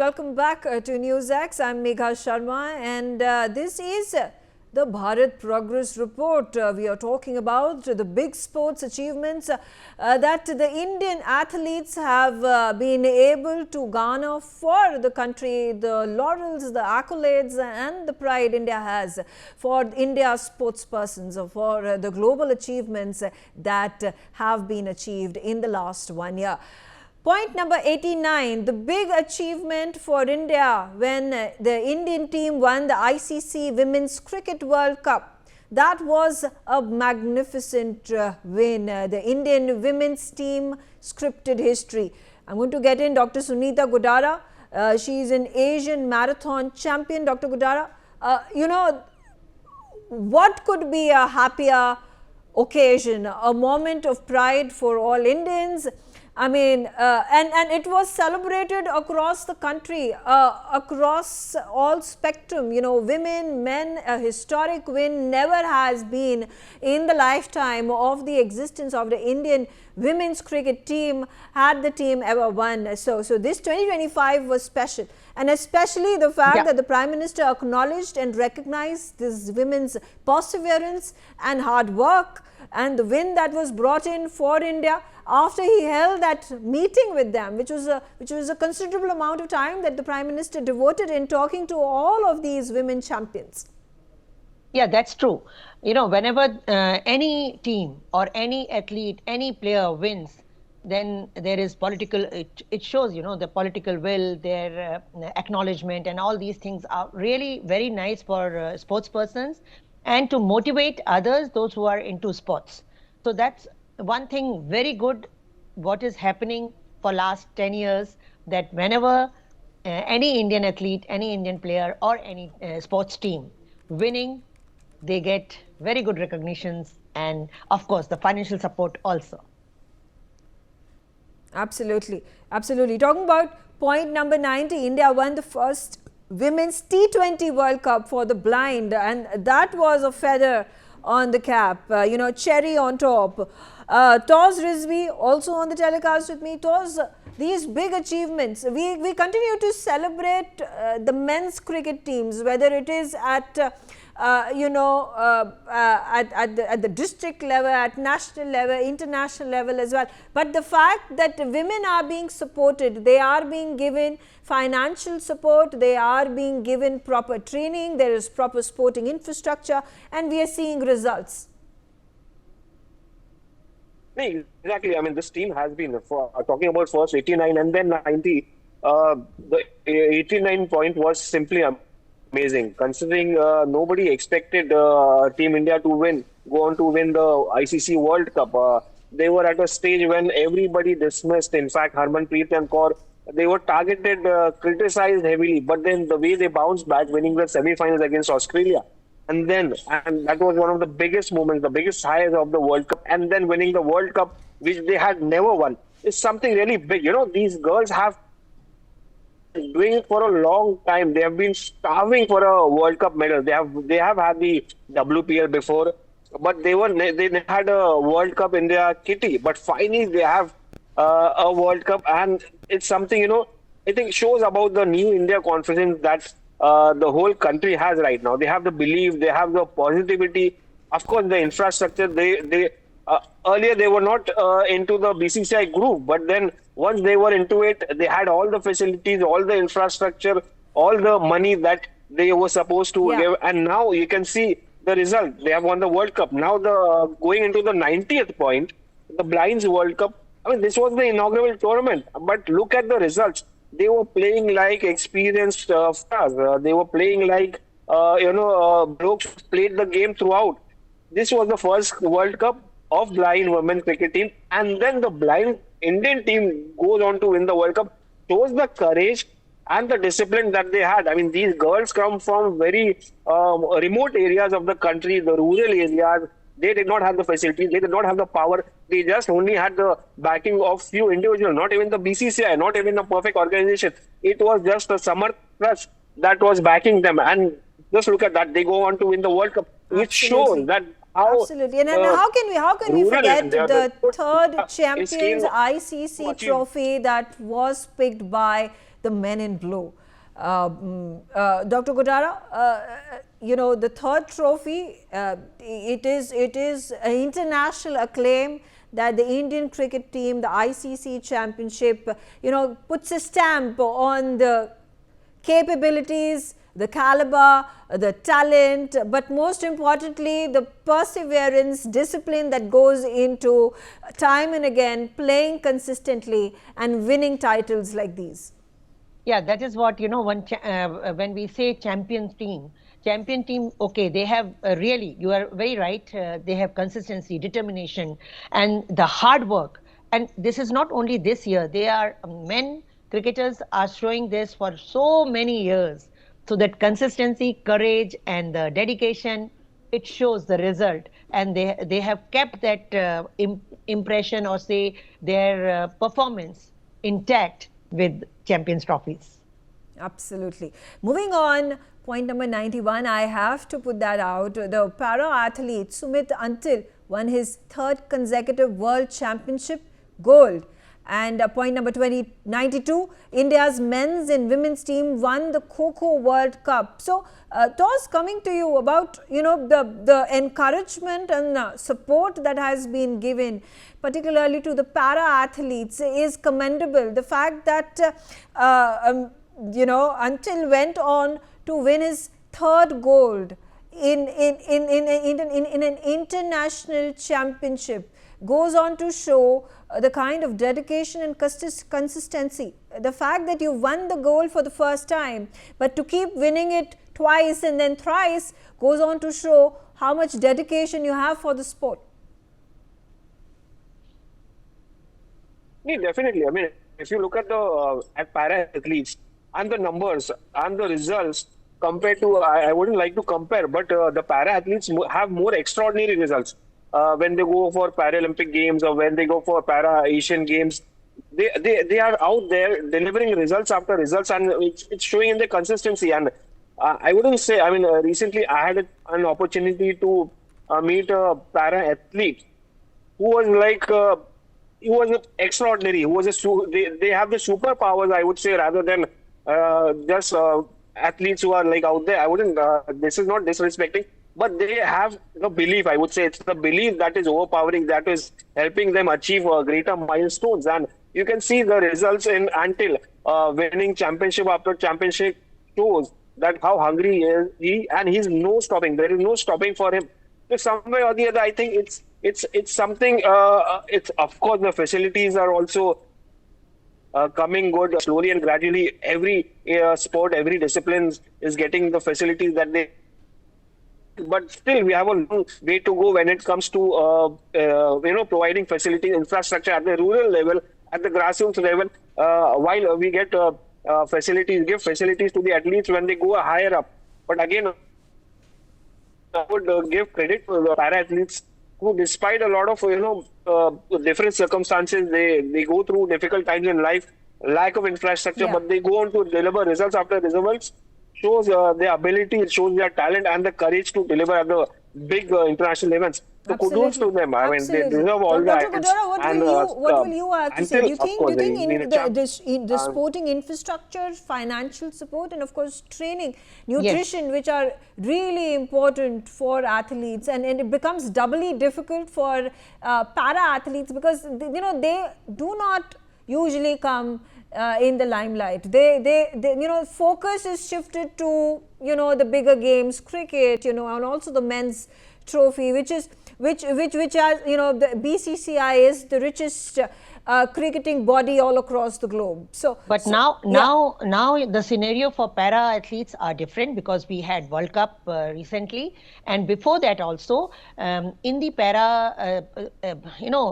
welcome back to Newsx. I'm Megha Sharma, and this is the Bharat Progress Report. We are talking about the big sports achievements that the Indian athletes have been able to garner for the country, the laurels, the accolades and the pride India has for India's sports persons, for the global achievements that have been achieved in the last 1 year. Point number 89, the big achievement for India when the Indian team won the ICC Women's Cricket World Cup. That was a magnificent win. The Indian women's team scripted history. I'm going to get in Dr. Sunita Gudara. She is an Asian marathon champion. Dr. Gudara, you know, what could be a happier occasion, a moment of pride for all Indians? I mean, and it was celebrated across the country, across all spectrum, you know, women, men, a historic win never has been in the lifetime of the existence of the Indian women's cricket team had the team ever won. So this 2025 was special, and especially the fact that the Prime Minister acknowledged and recognized this women's perseverance and hard work and the win that was brought in for India after he held that meeting with them, which was a considerable amount of time that the Prime Minister devoted in talking to all of these women champions. Yeah, that's true. You know, whenever any team or any athlete, any player wins, then there is political, it shows, you know, the political will, their acknowledgement, and all these things are really very nice for sports persons and to motivate others, those who are into sports. So that's one thing very good what is happening for last 10 years, that whenever any Indian athlete, any Indian player or any sports team winning, they get very good recognitions and of course the financial support also. Absolutely, absolutely. Talking about point number 90, India won the first Women's T20 World Cup for the blind, and that was a feather on the cap, you know, cherry on top. Toz Rizvi also on the telecast with me. Toz, these big achievements, we continue to celebrate the men's cricket teams, whether it is at you know, at the district level, at national level, international level as well. But the fact that women are being supported, they are being given financial support, they are being given proper training, there is proper sporting infrastructure, and we are seeing results. Exactly. I mean, this team has been, talking about first 89 and then 90, the 89 point was simply amazing, considering nobody expected Team India to go on to win the ICC World Cup. They were at a stage when everybody dismissed. In fact, Harmanpreet and Kaur, they were targeted, criticized heavily, but then the way they bounced back, winning the semi-finals against Australia, and that was one of the biggest moments, the biggest highs of the World Cup, and then winning the World Cup, which they had never won, is something really big. You know, these girls have been doing it for a long time. They have been starving for a World Cup medal. They have had the WPL before, but they had a World Cup in their kitty. But finally, they have a World Cup, and it's something, you know, I think shows about the new India confidence that the whole country has right now. They have the belief, they have the positivity. Of course, the infrastructure, earlier they were not into the BCCI group, but then once they were into it, they had all the facilities, all the infrastructure, all the money that they were supposed to give. And now you can see the result. They have won the World Cup. Now going into the 90th point, the Blinds World Cup. I mean, this was the inaugural tournament, but look at the results. They were playing like experienced stars. They were playing like, blokes played the game throughout. This was the first World Cup of blind women's cricket team. And then the blind Indian team goes on to win the World Cup. Shows the courage and the discipline that they had. I mean, these girls come from very remote areas of the country, the rural areas. They did not have the facilities, they did not have the power. They just only had the backing of few individuals, not even the BCCI, not even a perfect organization. It was just a summer trust that was backing them. And just look at that, they go on to win the World Cup, which shows that how... Absolutely. And how can we forget the third Champions ICC trophy that was picked by the men in blue. Dr. Godara, the third trophy, it is an international acclaim that the Indian cricket team, the ICC championship, puts a stamp on the capabilities, the caliber, the talent, but most importantly, the perseverance, discipline that goes into time and again playing consistently and winning titles like these. Yeah, that is what, when we say champion team, okay, they have really, you are very right, they have consistency, determination, and the hard work. And this is not only this year, they are men cricketers are showing this for so many years. So that consistency, courage, and the dedication, it shows the result. And they have kept that impression, or say their performance intact with Champions trophies. Absolutely. Moving on, point number 91, I have to put that out. The para athlete Sumit Antil won his third consecutive World Championship gold. And point number 92, India's men's and women's team won the Kho-Kho World Cup. So, Toss, coming to you about, the encouragement and support that has been given, particularly to the para athletes, is commendable. The fact that, Antil went on to win his third gold in an international championship goes on to show the kind of dedication and consistency. The fact that you won the gold for the first time, but to keep winning it twice and then thrice goes on to show how much dedication you have for the sport. Yeah, definitely. I mean, if you look at the para athletes and the numbers and the results compared to, I wouldn't like to compare, but the para athletes have more extraordinary results. When they go for Paralympic Games or when they go for Para Asian Games, they are out there delivering results after results, and it's showing in the consistency. And I wouldn't say, I mean, recently I had an opportunity to meet a para athlete who was like, he was extraordinary. Who was they have the superpowers, I would say, rather than just athletes who are like out there. I wouldn't, this is not disrespecting, but they have the belief. I would say it's the belief that is overpowering, that is helping them achieve greater milestones. And you can see the results in Antil winning championship after championship shows that how hungry he is, and he's no stopping. There is no stopping for him. So some way or the other, I think it's something. It's, of course, the facilities are also coming good slowly and gradually. Every sport, every discipline is getting the facilities that they. But still, we have a long way to go when it comes to providing facilities, infrastructure at the rural level, at the grassroots level. While we get facilities, give facilities to the athletes when they go higher up. But again, I would give credit to the para athletes who, despite a lot of different circumstances, they go through difficult times in life, lack of infrastructure, but they go on to deliver results after results. Shows their ability, it shows their talent and the courage to deliver at the big international events. So kudos to them. I mean, they deserve all that. Dr. Godara, what will you have to say? Do you think the sporting infrastructure, financial support, and of course training, nutrition, which are really important for athletes, and it becomes doubly difficult for para athletes because they do not usually come in the limelight. They focus is shifted to the bigger games, cricket, and also the men's trophy, which has the BCCI is the richest cricketing body all across the globe. But now the scenario for para athletes are different because we had World Cup recently, and before that also in the para,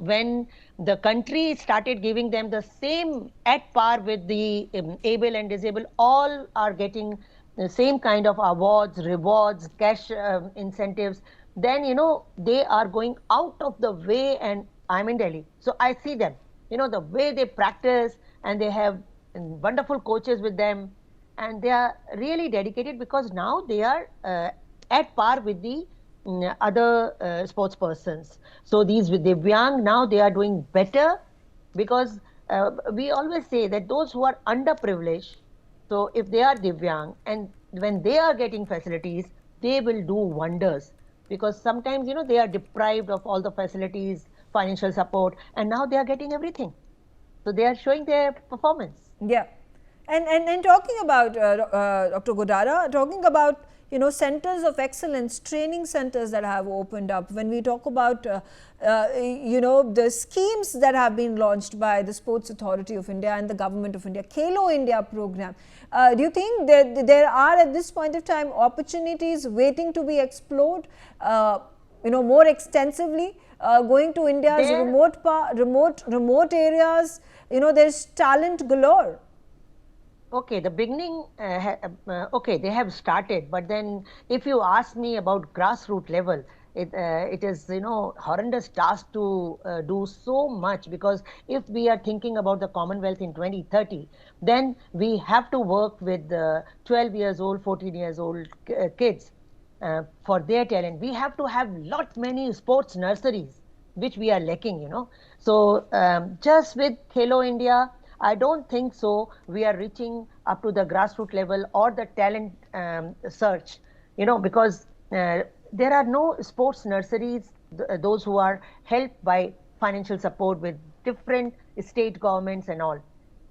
when the country started giving them the same at par with the able and disabled, all are getting the same kind of awards, rewards, cash incentives. Then they are going out of the way, and I'm in Delhi, so I see them. The way they practice, and they have wonderful coaches with them, and they are really dedicated because now they are at par with the other sports persons. So these with Divyang, now they are doing better because we always say that those who are underprivileged, so if they are Divyang and when they are getting facilities, they will do wonders, because sometimes, they are deprived of all the facilities, financial support, and now they are getting everything. So they are showing their performance. Yeah. And talking about, Dr. Godara, talking about, centers of excellence, training centers that have opened up. When we talk about, the schemes that have been launched by the Sports Authority of India and the Government of India, Khelo India program, do you think that there are at this point of time opportunities waiting to be explored, more extensively, going to India's remote areas? There's talent galore. Okay, the beginning, okay, they have started, but then if you ask me about grassroots level, it is, horrendous task to do so much, because if we are thinking about the Commonwealth in 2030, then we have to work with 12 years old, 14 years old kids for their talent. We have to have many sports nurseries, which we are lacking, So just with Khelo India, I don't think so we are reaching up to the grassroots level or the talent search, because there are no sports nurseries, those who are helped by financial support with different state governments and all.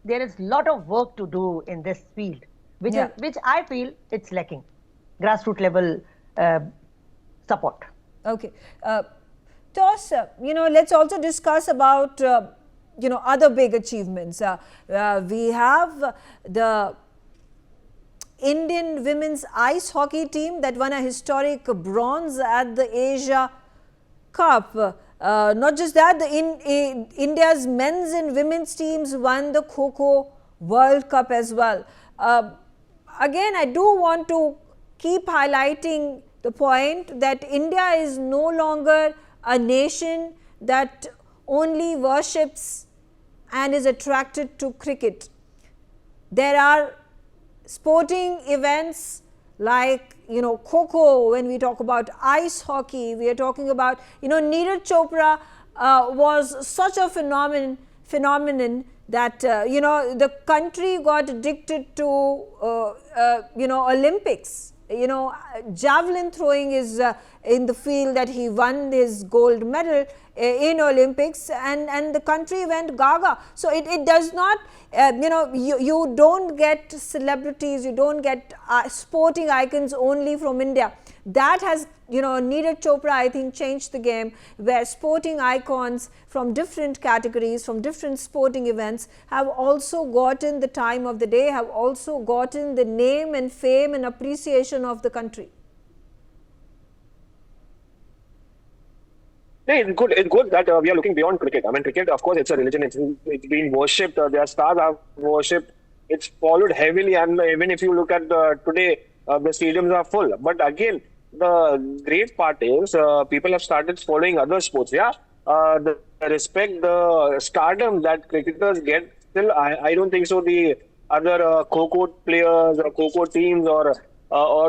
There is a lot of work to do in this field, which I feel it's lacking, grassroots level support. Okay. Toss, let's also discuss about other big achievements. We have the Indian women's ice hockey team that won a historic bronze at the Asia Cup. Not just that, India's men's and women's teams won the Kho-Kho World Cup as well. Again, I do want to keep highlighting the point that India is no longer a nation that only worships and is attracted to cricket. There are sporting events like, Kho-Kho. When we talk about ice hockey, we are talking about, Neeraj Chopra was such a phenomenon that, the country got addicted to, Olympics. Javelin throwing is in the field that he won his gold medal in Olympics, and the country went gaga. So it does not, you don't get celebrities, you don't get sporting icons only from India. That has, Neeraj Chopra, I think, changed the game, where sporting icons from different categories, from different sporting events have also gotten the time of the day, have also gotten the name and fame and appreciation of the country. Yeah, it's good that we are looking beyond cricket. I mean, cricket, of course, it's a religion. It's been worshipped. Their stars are worshipped. It's followed heavily. And even if you look at today, the stadiums are full. But again, the great part is people have started following other sports. Yeah, the respect, the stardom that cricketers get. Still, I don't think so. The other Kho-Kho players or Kho-Kho teams or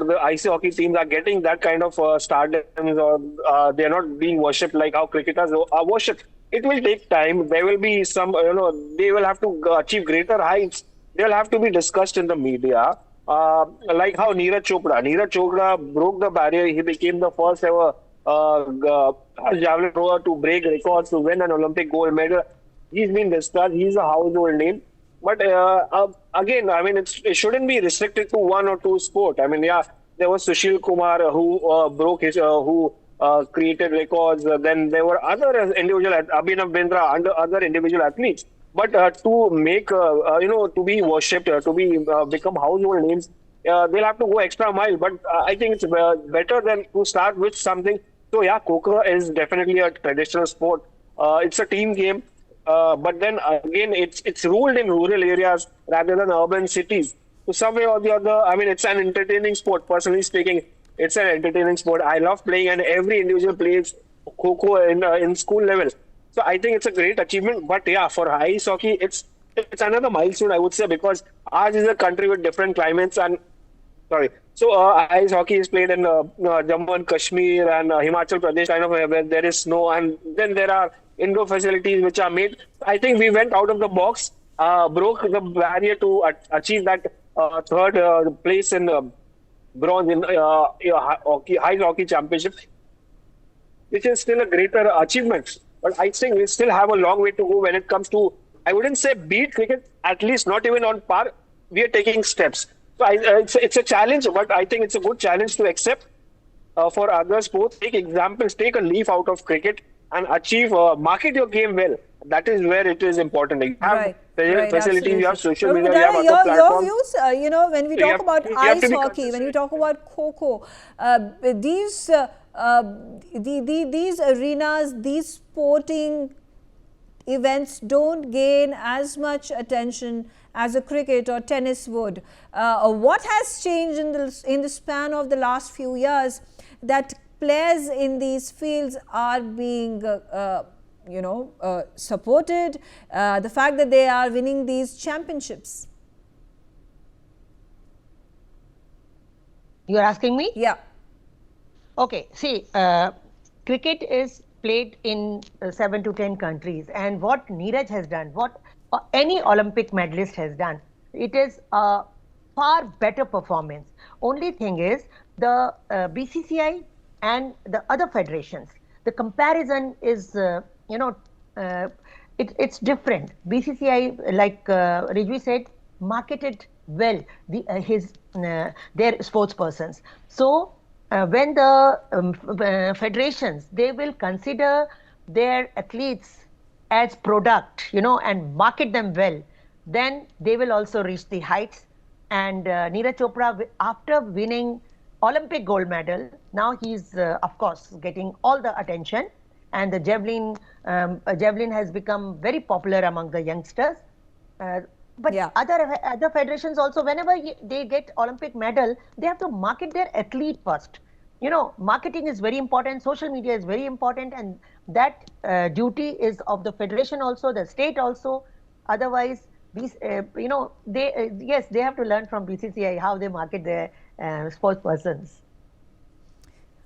the ice hockey teams are getting that kind of stardom, or they are not being worshipped like how cricketers are worshipped. It will take time. There will be some, they will have to achieve greater heights. They will have to be discussed in the media. Like how Neeraj Chopra broke the barrier. He became the first ever javelin thrower to break records, to win an Olympic gold medal. He's been discussed. He's a household name. But again, I mean, it shouldn't be restricted to one or two sports. I mean, yeah, there was Sushil Kumar who broke his, who created records. Then there were other individual, Abhinav Bindra, and other individual athletes. But to make, to be worshipped, to be become household names, they'll have to go extra mile. But I think it's better than to start with something. So yeah, Kho-Kho is definitely a traditional sport. It's a team game. But then again, it's ruled in rural areas rather than urban cities. So some way or the other, I mean, it's an entertaining sport. Personally speaking, it's an entertaining sport. I love playing, and every individual plays Kho-Kho in school level. So I think it's a great achievement. But yeah, for ice hockey, it's another milestone, I would say, because ours is a country with different climates and So ice hockey is played in Jammu and Kashmir and Himachal Pradesh, kind of where there is snow, and then there are indoor facilities which are made. I think we went out of the box, broke the barrier to achieve that third place in bronze in high hockey championship, which is still a greater achievement. But I think we still have a long way to go when it comes to, I wouldn't say beat cricket, at least not even on par. We are taking steps. So it's a challenge, but I think it's a good challenge to accept for other sports. Take examples, take a leaf out of cricket and achieve, market your game well. That is where it is important. You have facilities, you have social media, you have other platforms. Your views, when we talk about ice hockey, when we talk about Kho-Kho, these arenas, these sporting events don't gain as much attention as a cricket or tennis would. What has changed in the span of the last few years that players in these fields are being supported, the fact that they are winning these championships? You are asking me? Yeah. Okay, see, cricket is played in 7 to 10 countries, and what Neeraj has done, what any Olympic medalist has done, it is a far better performance. Only thing is the BCCI and the other federations, the comparison is, it's different. BCCI, like Rijvi said, marketed well their sports persons. So when the federations, they will consider their athletes as product, and market them well, then they will also reach the heights. And Neeraj Chopra, after winning Olympic gold medal, now he's of course getting all the attention, and the javelin has become very popular among the youngsters. But other federations also, whenever they get Olympic medal, they have to market their athlete first. Marketing is very important, social media is very important, and that duty is of the federation also, the state also. Otherwise, these, they have to learn from BCCI how they market their sports persons.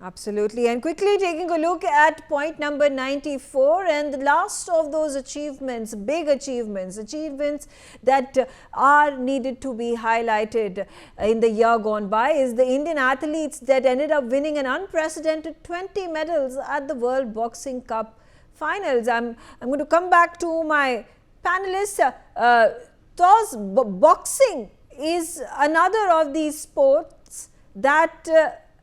Absolutely. And quickly taking a look at point number 94, and the last of those achievements, big achievements that are needed to be highlighted in the year gone by, is the Indian athletes that ended up winning an unprecedented 20 medals at the World Boxing Cup finals. I'm going to come back to my panelists. Boxing is another of these sports that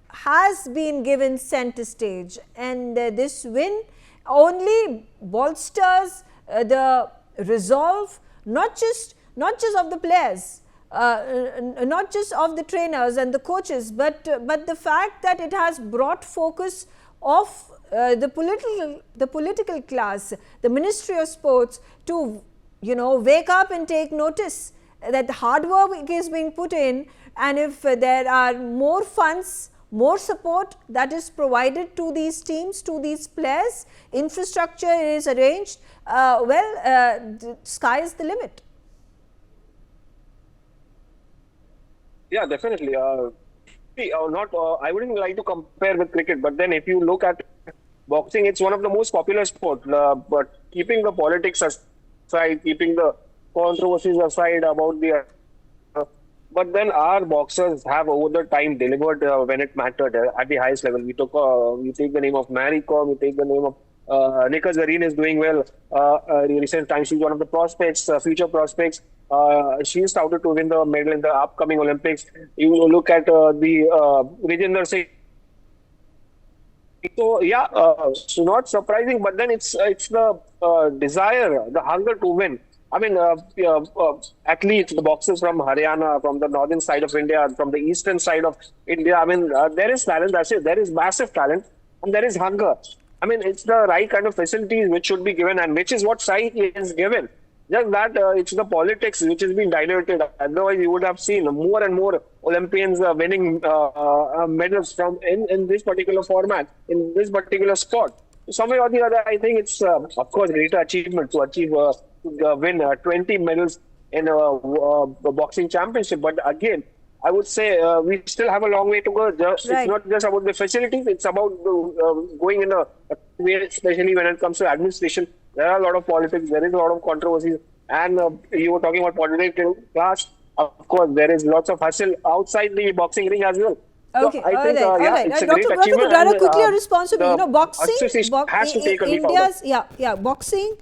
has been given center stage, and this win only bolsters the resolve, not just of the players, not just of the trainers and the coaches, but the fact that it has brought focus of the political class, the Ministry of Sports, to wake up and take notice that the hard work is being put in, and if there are more funds, more support that is provided to these teams, to these players, infrastructure is arranged, the sky is the limit. Yeah, definitely. I wouldn't like to compare with cricket, but then if you look at boxing, it's one of the most popular sports. But keeping the politics aside, keeping the controversies aside about the but then our boxers have over the time delivered when it mattered at the highest level. We take the name of Mary Kom, we take the name of Nika Zareen is doing well. Recent times, she's one of the prospects, future prospects. She is touted to win the medal in the upcoming Olympics. You look at the Vijender Singh. So yeah, so not surprising, but then it's the desire, the hunger to win. I mean, athletes, the boxers from Haryana, from the northern side of India, from the eastern side of India. I mean, there is talent. That's it. There is massive talent, and there is hunger. I mean, it's the right kind of facilities which should be given, and which is what SAI is given. Just that it's the politics which has been diluted. Otherwise, you would have seen more and more Olympians winning medals from in this particular format, in this particular sport. Some way or the other, I think it's of course greater achievement to achieve win 20 medals in a boxing championship. But again, I would say we still have a long way to go. It's Right. not just about the facilities, it's about going in a way, especially when it comes to administration. There are a lot of politics, there is a lot of controversies, and you were talking about political class. Of course, there is lots of hustle outside the boxing ring as well. So Okay, I think, all right. it's a Dr. great achievement. Dr. and, quickly a response to me. the You know, boxing, association has to take a leap out of India's, boxing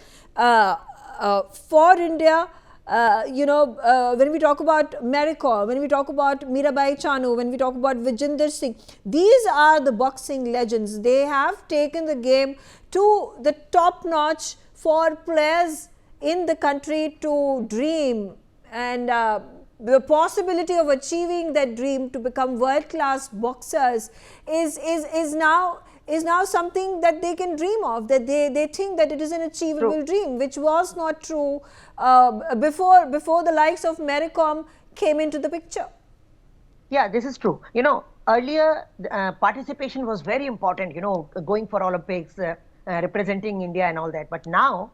for India. When we talk about Mary Kom, when we talk about Mirabai Chanu, when we talk about Vijender Singh, these are the boxing legends. They have taken the game to the top notch for players in the country to dream, and the possibility of achieving that dream to become world-class boxers is now something that they can dream of, that they think that it is an achievable dream, which was not true before the likes of Mary Kom came into the picture. Yeah, this is true. Earlier participation was very important, going for Olympics, representing India and all that. But now,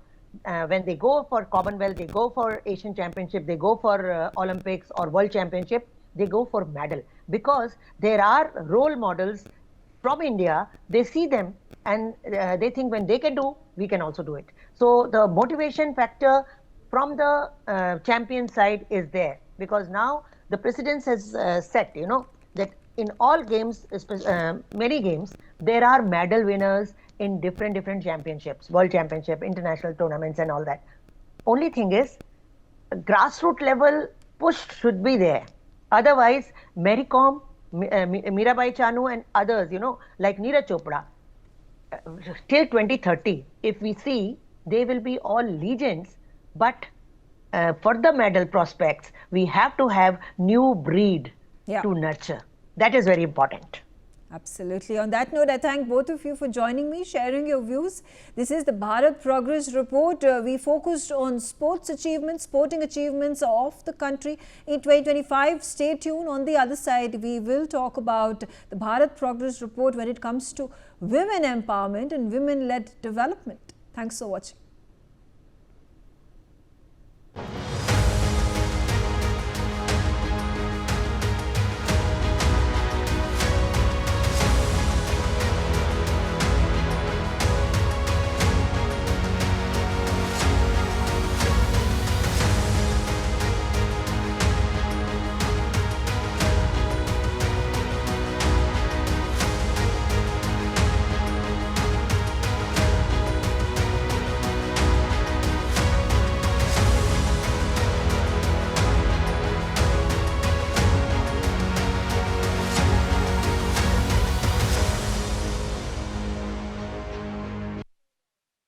when they go for Commonwealth, they go for Asian Championship, they go for Olympics or World Championship, they go for medal. Because there are role models from India, they see them and they think when they can do, we can also do it. So the motivation factor from the champion side is there, because now the precedence has set, that in all games, many games, there are medal winners in different championships, world championship, international tournaments and all that. Only thing is, grassroots level push should be there. Otherwise, Mary Kom, Mirabai Chanu and others, like Neeraj Chopra, till 2030, if we see, they will be all legends. But for the medal prospects, we have to have new breed to nurture. That is very important. Absolutely. On that note, I thank both of you for joining me, sharing your views. This is the Bharat Progress Report. We focused on sports achievements, sporting achievements of the country in 2025. Stay tuned. On the other side, we will talk about the Bharat Progress Report when it comes to women empowerment and women-led development. Thanks for watching.